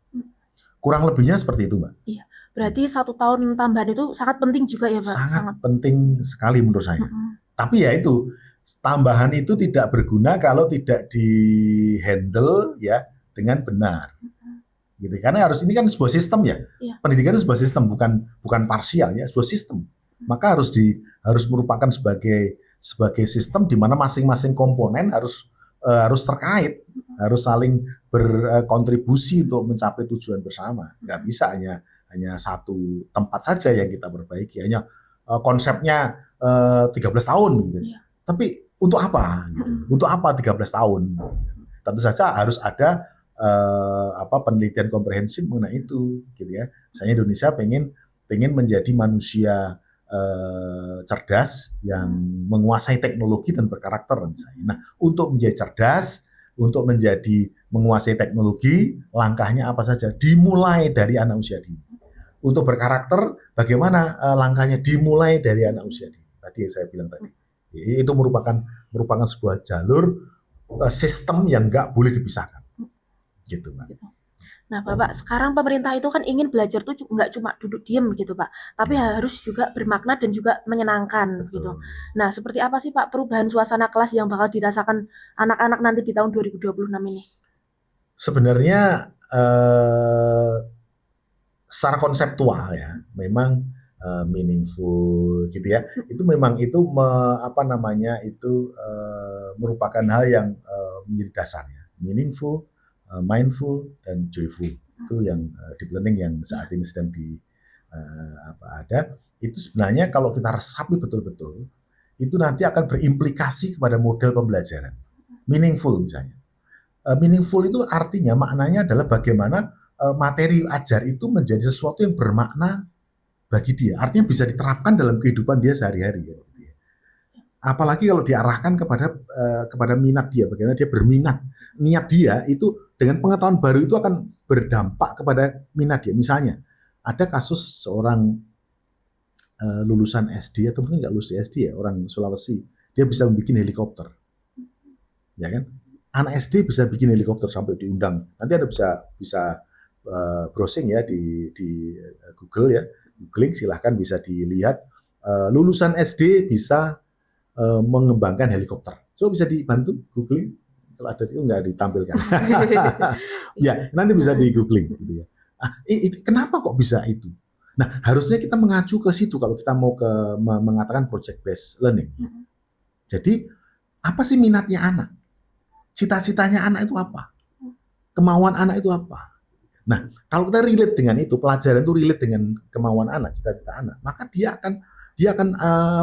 Speaker 1: Kurang lebihnya seperti itu, Mbak.
Speaker 2: Iya. Berarti 1 tahun tambahan itu sangat penting juga ya, Pak?
Speaker 1: Sangat penting sekali menurut saya. Tapi ya itu, tambahan itu tidak berguna kalau tidak di-handle ya dengan benar. Gitu. Karena ini kan sebuah sistem ya. Pendidikan itu sebuah sistem, bukan parsial ya, sebuah sistem. Maka harus merupakan sebagai sistem di mana masing-masing komponen harus terkait, harus saling berkontribusi untuk mencapai tujuan bersama. Nggak bisa hanya satu tempat saja yang kita perbaiki, hanya konsepnya 13 tahun gitu. Tapi untuk apa gitu? Untuk apa 13 tahun? Tentu saja harus ada penelitian komprehensif mengenai itu, gitu ya. Misalnya Indonesia pengen menjadi manusia cerdas yang menguasai teknologi dan berkarakter misalnya. Nah, untuk menjadi cerdas, untuk menjadi menguasai teknologi, langkahnya apa saja? Dimulai dari anak usia dini. Untuk berkarakter, bagaimana langkahnya? Dimulai dari anak usia dini. Tadi yang saya bilang tadi. Itu merupakan sebuah jalur sistem yang nggak boleh dipisahkan. Gitu, Mbak.
Speaker 2: Nah, Bapak, sekarang pemerintah itu kan ingin belajar tuh nggak cuma duduk diem gitu, Pak, tapi
Speaker 1: Ya,
Speaker 2: harus juga bermakna dan juga menyenangkan gitu.
Speaker 1: betul.
Speaker 2: Nah, seperti apa sih Pak perubahan suasana kelas yang bakal dirasakan anak-anak nanti di tahun 2026 ini?
Speaker 1: Sebenarnya secara konseptual ya, memang meaningful gitu ya. Itu memang itu apa namanya itu merupakan hal yang menjadi dasarnya. Meaningful, mindful dan joyful. Itu yang deep learning yang saat
Speaker 2: Ya,
Speaker 1: ini sedang di apa ada. Itu sebenarnya kalau kita resapi betul-betul, itu nanti akan berimplikasi kepada model pembelajaran. Meaningful misalnya. Meaningful itu artinya maknanya adalah bagaimana materi ajar itu menjadi sesuatu yang bermakna bagi dia. Artinya bisa diterapkan dalam kehidupan dia sehari-hari. Ya, gitu ya. Apalagi kalau diarahkan kepada minat dia, bagaimana dia berminat. Niat dia itu dengan pengetahuan baru itu akan berdampak kepada minat dia. Misalnya ada kasus seorang lulusan SD atau mungkin nggak lulus SD ya, orang Sulawesi, dia bisa membuat helikopter, ya kan? Anak SD bisa bikin helikopter sampai diundang. Nanti Anda bisa bisa browsing ya di Google ya, googling silahkan bisa dilihat lulusan SD bisa mengembangkan helikopter. So bisa dibantu googling. Kalau ada itu nggak ditampilkan. Ya nanti bisa di googling gitu ya. Kenapa kok bisa itu? Nah harusnya kita mengacu ke situ kalau kita mau mengatakan project based learning. Jadi apa sih minatnya anak? Cita-citanya anak itu apa? Kemauan anak itu apa? Nah, kalau kita relate dengan itu, pelajaran itu relate dengan kemauan anak, cita-cita anak, maka dia akan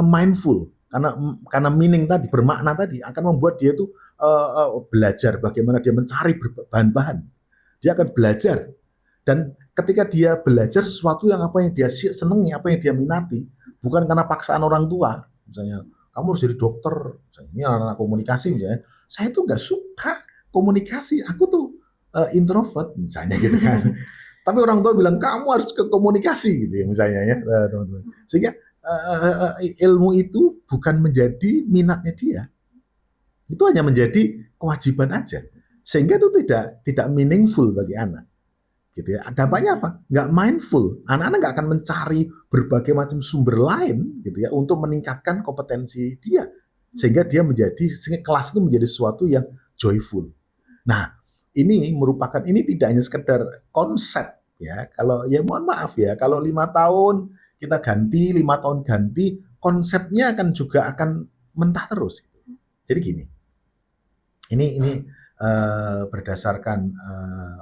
Speaker 1: mindful karena meaning tadi, bermakna tadi akan membuat dia itu belajar bagaimana dia mencari bahan-bahan. Dia akan belajar dan ketika dia belajar sesuatu yang apa yang dia senangi, apa yang dia minati, bukan karena paksaan orang tua, misalnya kamu harus jadi dokter, misalnya, ini anak-anak komunikasi misalnya, saya tuh nggak suka komunikasi, aku tuh introvert misalnya gitu kan. Tapi orang tua bilang kamu harus ke komunikasi gitu ya misalnya ya teman-teman. Sehingga ilmu itu bukan menjadi minatnya dia, itu hanya menjadi kewajiban aja. Sehingga itu tidak meaningful bagi anak. Gitu ya. Dampaknya apa? Nggak mindful. Anak-anak nggak akan mencari berbagai macam sumber lain gitu ya untuk meningkatkan kompetensi dia. Sehingga kelas itu menjadi sesuatu yang joyful. Nah, ini tidak hanya sekedar konsep ya. Kalau ya mohon maaf ya, kalau 5 tahun kita ganti, 5 tahun ganti, konsepnya akan mentah terus. Jadi gini, ini berdasarkan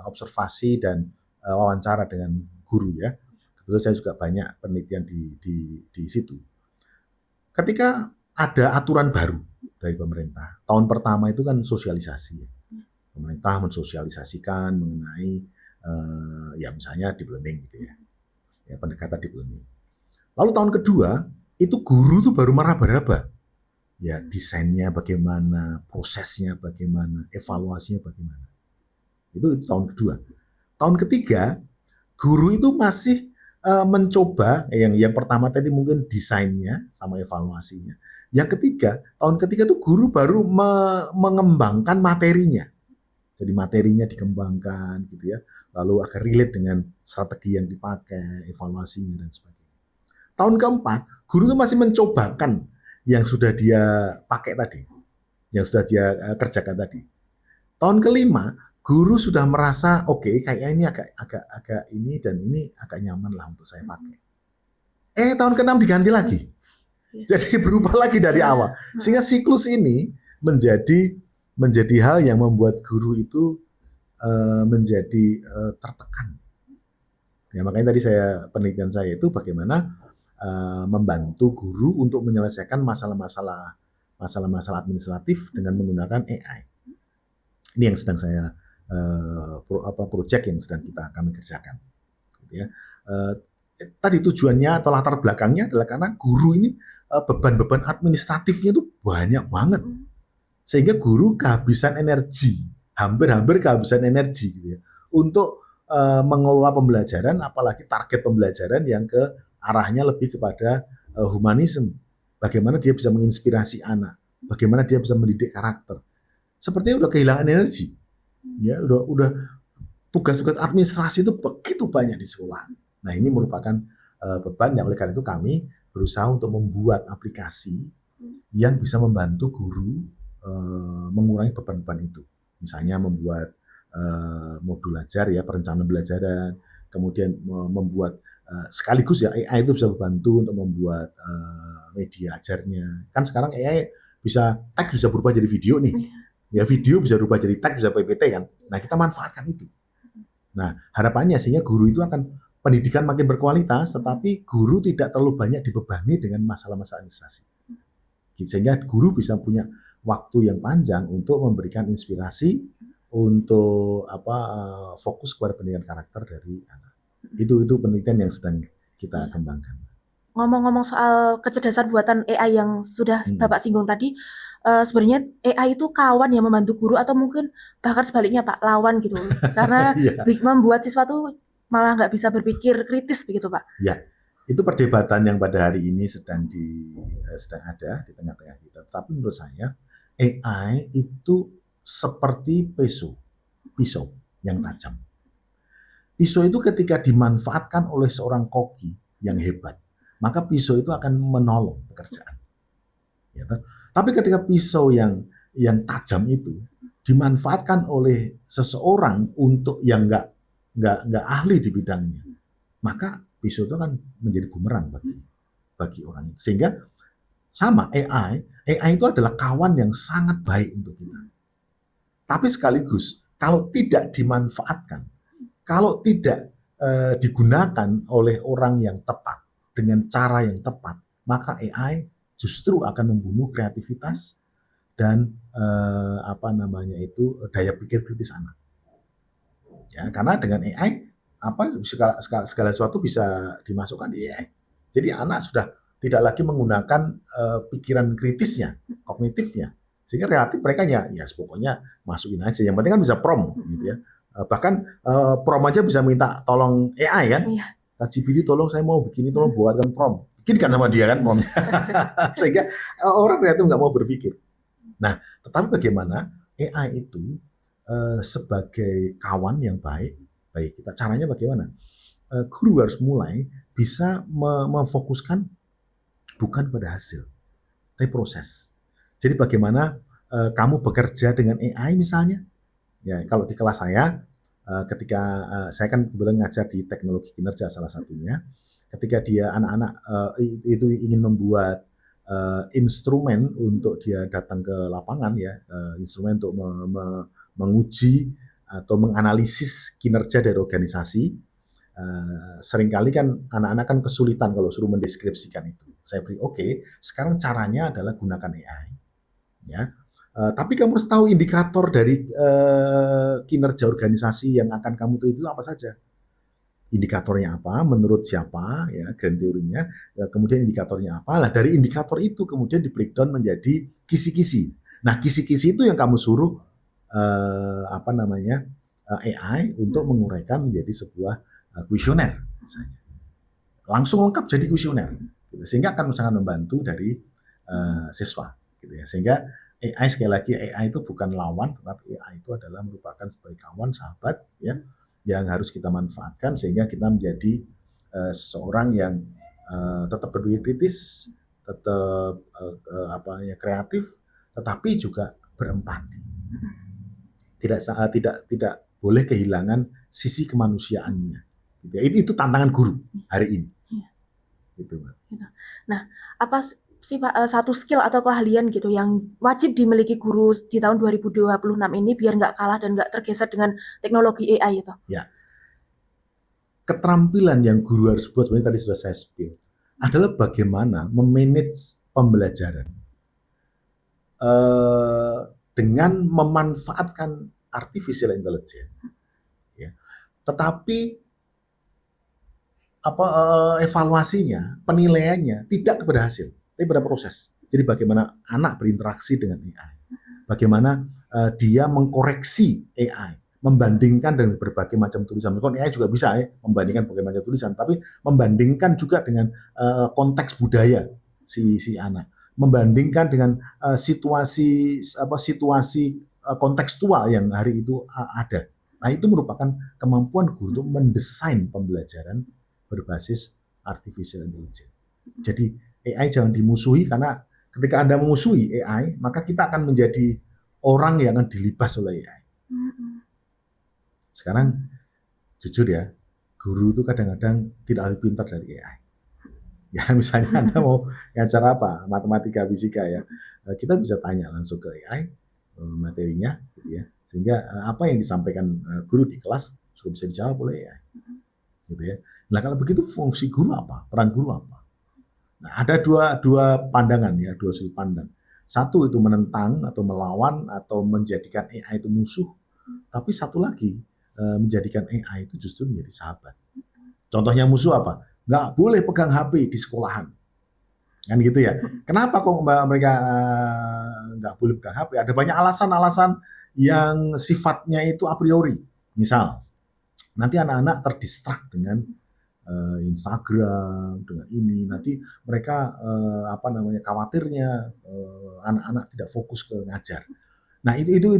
Speaker 1: observasi dan wawancara dengan guru ya. Kebetulan saya juga banyak penelitian di situ. Ketika ada aturan baru dari pemerintah, tahun pertama itu kan sosialisasi. Pemerintah mensosialisasikan mengenai ya misalnya deep learning gitu ya pendekatan deep learning. Lalu tahun kedua itu guru tuh baru meraba-raba, ya desainnya bagaimana, prosesnya bagaimana, evaluasinya bagaimana. Itu tahun kedua. Tahun ketiga guru itu masih mencoba yang pertama tadi mungkin desainnya sama evaluasinya. Yang ketiga, tahun ketiga itu guru baru mengembangkan materinya. Jadi materinya dikembangkan gitu ya. Lalu akan relate dengan strategi yang dipakai, evaluasinya dan sebagainya. Tahun keempat, guru itu masih mencobakan yang sudah dia pakai tadi, yang sudah dia kerjakan tadi. Tahun kelima, guru sudah merasa oke, kayaknya ini agak ini dan ini agak nyaman lah untuk saya pakai. Tahun ke-6 diganti lagi. Jadi berubah lagi dari awal. Sehingga siklus ini menjadi hal yang membuat guru itu menjadi tertekan. Ya, makanya tadi penelitian saya itu bagaimana membantu guru untuk menyelesaikan masalah-masalah administratif dengan menggunakan AI. Ini yang sedang saya project yang sedang kami kerjakan. Gitu ya. Tadi tujuannya atau latar belakangnya adalah karena guru ini beban-beban administratifnya itu banyak banget. Sehingga guru kehabisan energi, hampir kehabisan energi gitu ya, untuk mengelola pembelajaran, apalagi target pembelajaran yang ke arahnya lebih kepada humanisme. Bagaimana dia bisa menginspirasi anak, bagaimana dia bisa mendidik karakter. Sepertinya udah kehilangan energi. Ya, udah tugas-tugas administrasi itu begitu banyak di sekolah. Nah, ini merupakan beban yang oleh karena itu kami berusaha untuk membuat aplikasi yang bisa membantu guru mengurangi beban-beban itu. Misalnya membuat modul ajar ya, perencanaan pembelajaran, kemudian membuat sekaligus ya AI itu bisa membantu untuk membuat media ajarnya. Kan sekarang AI bisa teks bisa berubah jadi video nih. Ya video bisa berubah jadi teks, bisa PPT kan. Nah, kita manfaatkan itu. Nah, harapannya sehingga guru itu akan pendidikan makin berkualitas, tetapi guru tidak terlalu banyak dibebani dengan masalah-masalah administrasi. Sehingga guru bisa punya waktu yang panjang untuk memberikan inspirasi untuk fokus kepada pendidikan karakter dari anak. Itu penelitian yang sedang kita kembangkan.
Speaker 2: Ngomong-ngomong soal kecerdasan buatan AI yang sudah Bapak singgung tadi, sebenarnya AI itu kawan yang membantu guru atau mungkin bahkan sebaliknya Pak, lawan gitu. Karena membuat siswa tuh malah nggak bisa berpikir kritis begitu Pak.
Speaker 1: Ya, itu perdebatan yang pada hari ini sedang ada di tengah-tengah kita. Tapi menurut saya AI itu seperti pisau yang tajam. Pisau itu ketika dimanfaatkan oleh seorang koki yang hebat, maka pisau itu akan menolong pekerjaan. Ya, tapi ketika pisau yang tajam itu dimanfaatkan oleh seseorang untuk yang nggak ahli di bidangnya, maka pisau itu akan menjadi bumerang bagi orang itu. Sehingga sama AI itu adalah kawan yang sangat baik untuk kita. Tapi sekaligus kalau tidak dimanfaatkan, kalau tidak digunakan oleh orang yang tepat dengan cara yang tepat, maka AI justru akan membunuh kreativitas dan daya pikir kritis anak. Ya, karena dengan AI segala sesuatu bisa dimasukkan di AI. Jadi anak sudah tidak lagi menggunakan pikiran kritisnya, kognitifnya, sehingga relatif mereka ya pokoknya masukin aja. Yang penting kan bisa prompt gitu ya. Bahkan prompt aja bisa minta tolong AI kan. ChatGPT tolong saya mau begini, tolong buatkan prompt. Bikinkan sama dia kan promptnya. Sehingga orang kreatif nggak mau berpikir. Nah, tetapi bagaimana AI itu sebagai kawan yang baik kita. Caranya bagaimana? Guru harus mulai bisa memfokuskan bukan pada hasil, tapi proses. Jadi bagaimana kamu bekerja dengan AI misalnya? Ya, kalau di kelas saya, ketika saya kan kebetulan ngajar di teknologi kinerja salah satunya, ketika dia anak-anak itu ingin membuat instrumen untuk dia datang ke lapangan ya, instrumen untuk menguji atau menganalisis kinerja dari organisasi, seringkali kan anak-anak kan kesulitan kalau suruh mendeskripsikan itu. Saya beri oke, sekarang caranya adalah gunakan AI, ya. Tapi kamu harus tahu indikator dari kinerja organisasi yang akan kamu teliti itu apa saja. Indikatornya apa, menurut siapa, ya, grand teorinya, kemudian indikatornya apa. Nah, dari indikator itu kemudian di breakdown menjadi kisi-kisi. Nah, kisi-kisi itu yang kamu suruh AI untuk menguraikan menjadi sebuah kuesioner, misalnya. Langsung lengkap jadi kuesioner, sehingga akan sangat membantu dari siswa, gitu ya. Sehingga AI sekali lagi AI itu bukan lawan, tetapi AI itu adalah merupakan sebagai kawan, sahabat, ya, yang harus kita manfaatkan sehingga kita menjadi seorang yang tetap berpikir kritis, tetap kreatif, tetapi juga berempati. Tidak boleh kehilangan sisi kemanusiaannya. Itu tantangan guru hari ini. Gitu.
Speaker 2: Nah, apa sih Pak satu skill atau keahlian gitu yang wajib dimiliki guru di tahun 2026 ini biar nggak kalah dan nggak tergeser dengan teknologi AI itu?
Speaker 1: Ya, keterampilan yang guru harus buat sebenarnya tadi sudah saya spill adalah bagaimana memanage pembelajaran dengan memanfaatkan artificial intelligence, ya. Tetapi evaluasinya, penilaiannya tidak kepada hasil, tapi pada proses. Jadi bagaimana anak berinteraksi dengan AI, bagaimana dia mengkoreksi AI, membandingkan dengan berbagai macam tulisan. Meskipun AI juga bisa membandingkan berbagai macam tulisan, tapi membandingkan juga dengan konteks budaya si anak, membandingkan dengan situasi kontekstual yang hari itu ada. Nah, itu merupakan kemampuan guru untuk mendesain pembelajaran berbasis artificial intelligence. Jadi AI jangan dimusuhi, karena ketika Anda memusuhi AI, maka kita akan menjadi orang yang akan dilibas oleh AI. Sekarang jujur ya, guru itu kadang-kadang tidak lebih pintar dari AI. Ya misalnya Anda mau ngajar apa, matematika, fisika ya, kita bisa tanya langsung ke AI materinya, gitu ya. Sehingga apa yang disampaikan guru di kelas juga bisa dijawab oleh AI, gitu ya. Nah kalau begitu fungsi guru apa, peran guru apa? Nah ada dua pandangan ya, dua sudut pandang. Satu itu menentang atau melawan atau menjadikan AI itu musuh, tapi satu lagi menjadikan AI itu justru menjadi sahabat. Contohnya musuh apa? Nggak boleh pegang HP di sekolahan. Kan gitu ya. Kenapa kok mereka nggak boleh pegang HP? Ada banyak alasan-alasan yang sifatnya itu a priori. Misal, nanti anak-anak terdistrak dengan Instagram, dengan ini. Nanti mereka khawatirnya anak-anak tidak fokus ke ngajar. Nah, itu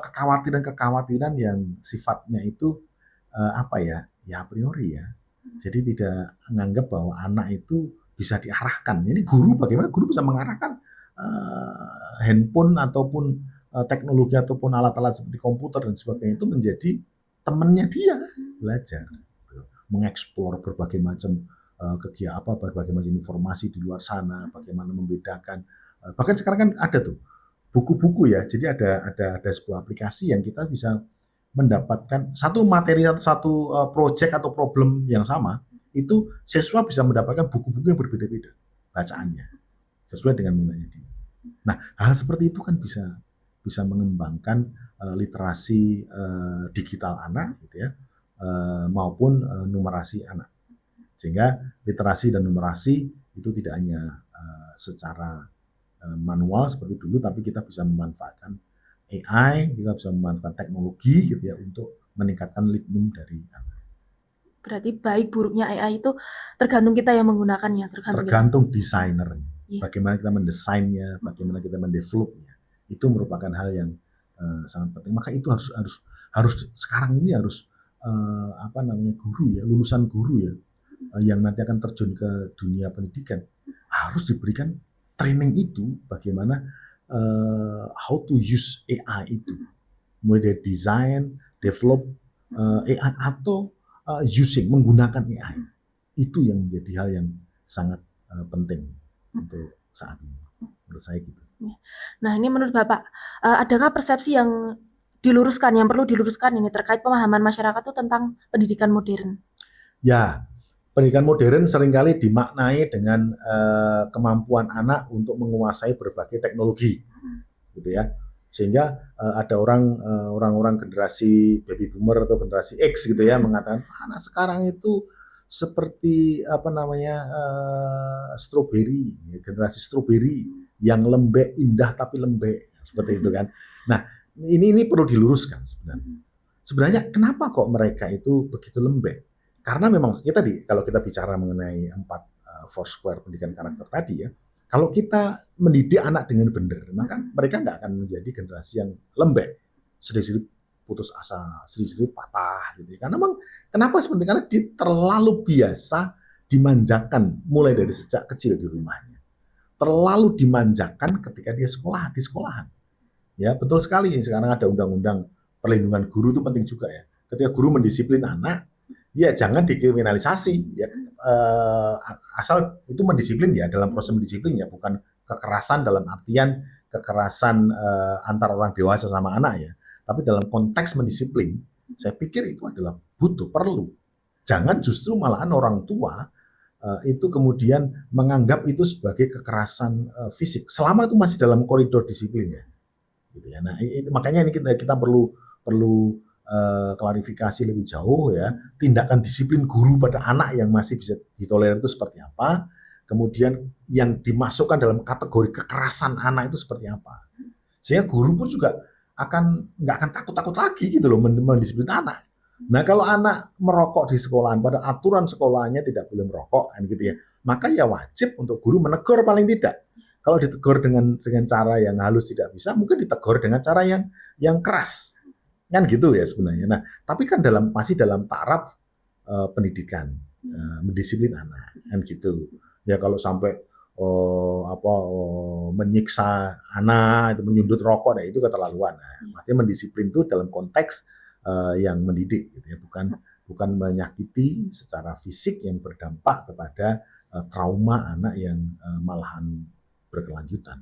Speaker 1: kekhawatiran yang sifatnya itu ya a priori ya. Jadi tidak menganggap bahwa anak itu bisa diarahkan. Jadi bagaimana guru bisa mengarahkan handphone ataupun teknologi ataupun alat-alat seperti komputer dan sebagainya itu menjadi temannya dia belajar, mengeksplor berbagai macam berbagai macam informasi di luar sana, bagaimana membedakan. Bahkan sekarang kan ada tuh buku-buku ya. Jadi ada sebuah aplikasi yang kita bisa mendapatkan satu materi atau satu project atau problem yang sama, itu siswa bisa mendapatkan buku-buku yang berbeda-beda bacaannya sesuai dengan minatnya dia. Nah, hal seperti itu kan bisa mengembangkan literasi digital anak, gitu ya, maupun numerasi anak. Sehingga literasi dan numerasi itu tidak hanya secara manual seperti dulu, tapi kita bisa memanfaatkan AI, kita bisa memanfaatkan teknologi gitu ya untuk meningkatkan litbang dari anak.
Speaker 2: Berarti baik buruknya AI itu tergantung kita yang menggunakannya,
Speaker 1: tergantung desainernya. Bagaimana kita mendesainnya, bagaimana kita mendevelopnya. Itu merupakan hal yang sangat penting. Maka itu harus sekarang ini harus guru ya, lulusan guru ya, yang nanti akan terjun ke dunia pendidikan, harus diberikan training itu bagaimana how to use AI itu, mulai dari design, develop AI atau menggunakan AI. Itu yang menjadi hal yang sangat penting untuk saat ini, menurut saya gitu.
Speaker 2: Nah ini menurut Bapak, adakah persepsi yang perlu diluruskan ini terkait pemahaman masyarakat itu tentang pendidikan modern?
Speaker 1: Ya, pendidikan modern seringkali dimaknai dengan kemampuan anak untuk menguasai berbagai teknologi, gitu ya. Sehingga ada orang-orang generasi baby boomer atau generasi X gitu ya mengatakan anak sekarang itu seperti stroberi, generasi stroberi yang lembek, indah tapi lembek, seperti itu kan. Nah, ini perlu diluruskan sebenarnya. Sebenarnya kenapa kok mereka itu begitu lembek? Karena memang ya tadi kalau kita bicara mengenai 4 Foursquare pendidikan karakter tadi ya, kalau kita mendidik anak dengan benar, maka mereka nggak akan menjadi generasi yang lembek, sedikit putus asa, sedikit patah gitu. Karena memang kenapa seperti karena dia terlalu biasa dimanjakan mulai dari sejak kecil di rumahnya, terlalu dimanjakan ketika dia di sekolahan. Ya betul sekali, sekarang ada undang-undang perlindungan guru itu penting juga ya. Ketika guru mendisiplin anak, ya jangan dikriminalisasi ya, asal itu mendisiplin ya, dalam proses mendisiplin ya, bukan kekerasan dalam artian kekerasan antara orang dewasa sama anak ya, tapi dalam konteks mendisiplin saya pikir itu adalah perlu. Jangan justru malahan orang tua itu kemudian menganggap itu sebagai kekerasan fisik selama itu masih dalam koridor disiplin ya, gitu ya. Nah makanya ini kita perlu klarifikasi lebih jauh ya, tindakan disiplin guru pada anak yang masih bisa ditolerir itu seperti apa, kemudian yang dimasukkan dalam kategori kekerasan anak itu seperti apa, sehingga guru pun juga nggak akan takut lagi gitu loh mendisiplin anak. Nah kalau anak merokok di sekolahan, pada aturan sekolahnya tidak boleh merokok kan gitu ya, maka ya wajib untuk guru menegur paling tidak. Kalau ditegur dengan cara yang halus tidak bisa, mungkin ditegur dengan cara yang keras. Kan gitu ya sebenarnya. Nah, tapi kan masih dalam taraf pendidikan, mendisiplin anak, kan gitu. Ya kalau sampai menyiksa anak, itu menyundut rokok, nah itu keterlaluan. Nah, maksudnya mendisiplin itu dalam konteks yang mendidik, gitu ya, bukan menyakiti secara fisik yang berdampak kepada trauma anak yang malahan berkelanjutan.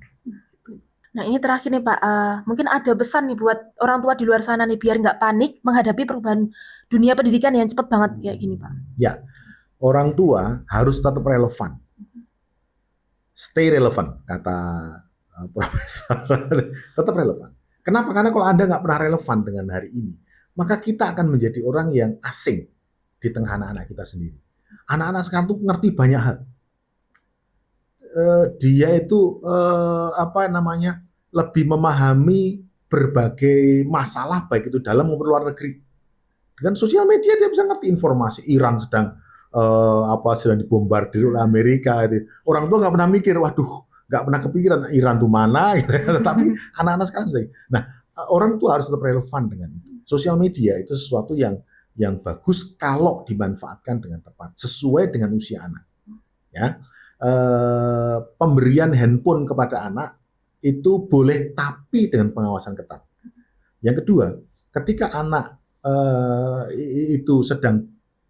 Speaker 2: Nah, ini terakhir nih Pak, mungkin ada pesan nih buat orang tua di luar sana nih, biar nggak panik menghadapi perubahan dunia pendidikan yang cepet banget kayak gini Pak.
Speaker 1: Ya, orang tua harus tetap relevan. Stay relevant, kata profesor. Tetap relevan. Kenapa? Karena kalau Anda nggak pernah relevan dengan hari ini, maka kita akan menjadi orang yang asing di tengah anak-anak kita sendiri. Anak-anak sekarang tuh ngerti banyak hal. Dia itu lebih memahami berbagai masalah baik itu dalam maupun luar negeri. Dengan sosial media dia bisa ngerti informasi Iran sedang dibombardir oleh Amerika. Gitu. Orang tua nggak pernah mikir, waduh, nggak pernah kepikiran Iran tuh mana. Gitu. Tetapi anak-anak sekarang sudah. Nah, orang tua harus tetap relevan dengan itu. Sosial media itu sesuatu yang bagus kalau dimanfaatkan dengan tepat, sesuai dengan usia anak. Ya, pemberian handphone kepada anak itu boleh, tapi dengan pengawasan ketat. Yang kedua, ketika anak itu sedang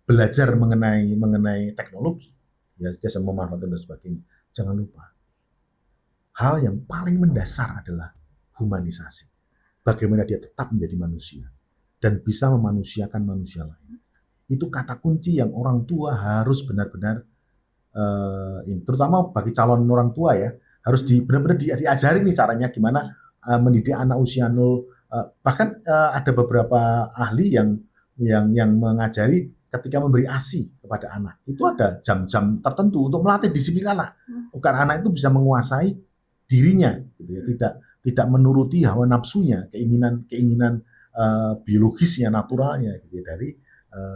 Speaker 1: belajar mengenai teknologi, ya jasa memanfaatkan dan sebagainya, jangan lupa hal yang paling mendasar adalah humanisasi. Bagaimana dia tetap menjadi manusia dan bisa memanusiakan manusia lain. Itu kata kunci yang orang tua harus benar-benar terutama bagi calon orang tua ya, harus benar-benar diajarin nih caranya gimana mendidik anak usia 0. Bahkan ada beberapa ahli yang mengajari ketika memberi ASI kepada anak itu ada jam-jam tertentu untuk melatih disiplin anak, agar anak itu bisa menguasai dirinya, gitu ya, tidak menuruti hawa nafsunya, keinginan biologisnya, naturalnya, gitu ya,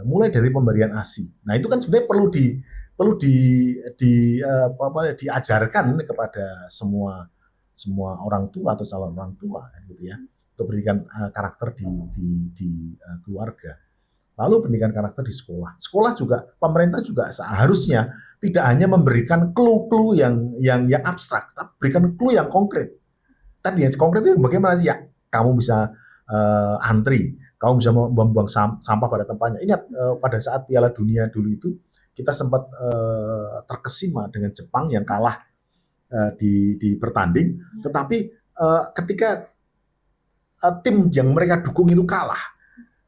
Speaker 1: mulai dari pemberian ASI. Nah itu kan sebenarnya perlu diajarkan kepada semua orang tua atau calon orang tua, gitu ya, untuk pendidikan karakter di keluarga. Lalu pendidikan karakter di sekolah. Sekolah juga, pemerintah juga seharusnya tidak hanya memberikan clue-clue yang abstrak, tapi berikan clue yang konkret. Tadi yang konkret itu bagaimana sih ya? Kamu bisa antri, kamu bisa membuang sampah pada tempatnya. Ingat pada saat Piala Dunia dulu itu kita sempat terkesima dengan Jepang yang kalah di bertanding, tetapi ketika tim yang mereka dukung itu kalah,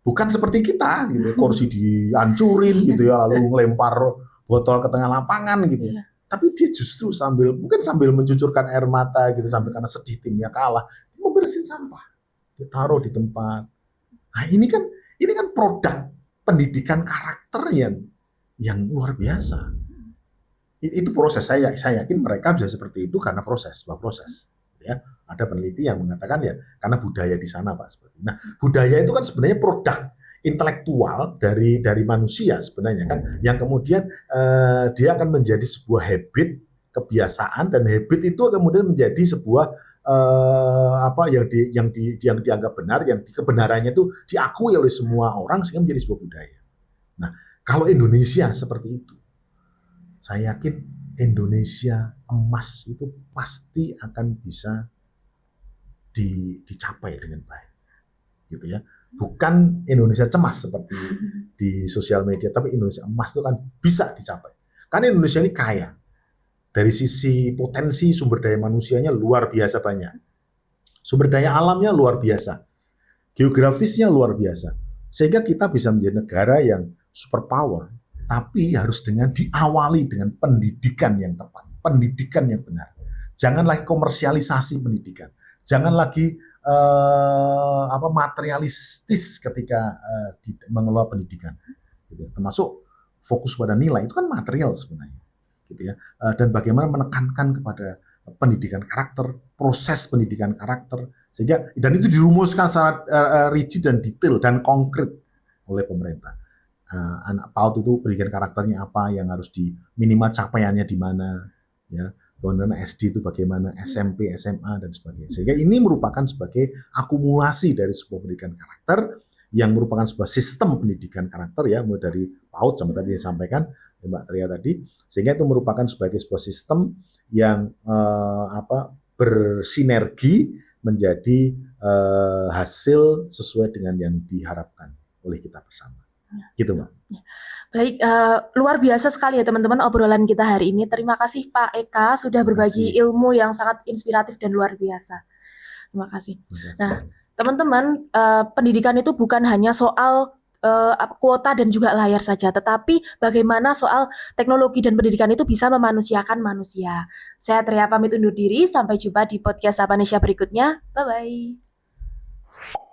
Speaker 1: bukan seperti kita gitu, kursi dihancurin gitu ya, lalu melempar botol ke tengah lapangan gitu ya. Tapi dia justru sambil mencucurkan air mata gitu, sambil karena sedih timnya kalah, dia memberesin sampah, dia taruh di tempat. Nah ini kan produk pendidikan karakter yang luar biasa. Itu proses. Saya yakin mereka bisa seperti itu karena sebuah proses. Ya, ada peneliti yang mengatakan ya karena budaya di sana Pak seperti. Nah, budaya itu kan sebenarnya produk intelektual dari manusia sebenarnya kan, yang kemudian dia akan menjadi sebuah habit, kebiasaan, dan habit itu kemudian menjadi sebuah yang dianggap benar, yang kebenarannya itu diakui oleh semua orang sehingga menjadi sebuah budaya. Nah, kalau Indonesia seperti itu, saya yakin Indonesia emas itu pasti akan bisa dicapai dengan baik, gitu ya. Bukan Indonesia cemas seperti di sosial media, tapi Indonesia emas itu kan bisa dicapai. Karena Indonesia ini kaya dari sisi potensi sumber daya manusianya luar biasa banyak, sumber daya alamnya luar biasa, geografisnya luar biasa, sehingga kita bisa menjadi negara yang superpower. Tapi harus diawali dengan pendidikan yang tepat, pendidikan yang benar. Jangan lagi komersialisasi pendidikan, jangan lagi materialistis ketika mengelola pendidikan. Gitu. Termasuk fokus pada nilai itu kan material sebenarnya, gitu ya. Dan bagaimana menekankan kepada pendidikan karakter, proses pendidikan karakter, sehingga dan itu dirumuskan secara rigid dan detail dan konkret oleh pemerintah. Anak PAUD itu pendidikan karakternya apa, yang harus minimal capaiannya di mana, ya, kemudian SD itu bagaimana, SMP, SMA, dan sebagainya. Sehingga ini merupakan sebagai akumulasi dari sebuah pendidikan karakter yang merupakan sebuah sistem pendidikan karakter ya, mulai dari PAUD sampai tadi disampaikan Mbak Tria tadi, sehingga itu merupakan sebagai sebuah sistem yang bersinergi menjadi hasil sesuai dengan yang diharapkan oleh kita bersama. Gitu, Mbak.
Speaker 2: Baik, luar biasa sekali ya teman-teman obrolan kita hari ini. Terima kasih Pak Eka sudah berbagi ilmu yang sangat inspiratif dan luar biasa. Terima kasih. Nah, teman-teman, pendidikan itu bukan hanya soal kuota dan juga layar saja, tetapi bagaimana soal teknologi dan pendidikan itu bisa memanusiakan manusia. Saya Tria pamit undur diri, sampai jumpa di podcast Sapanesia berikutnya. Bye-bye.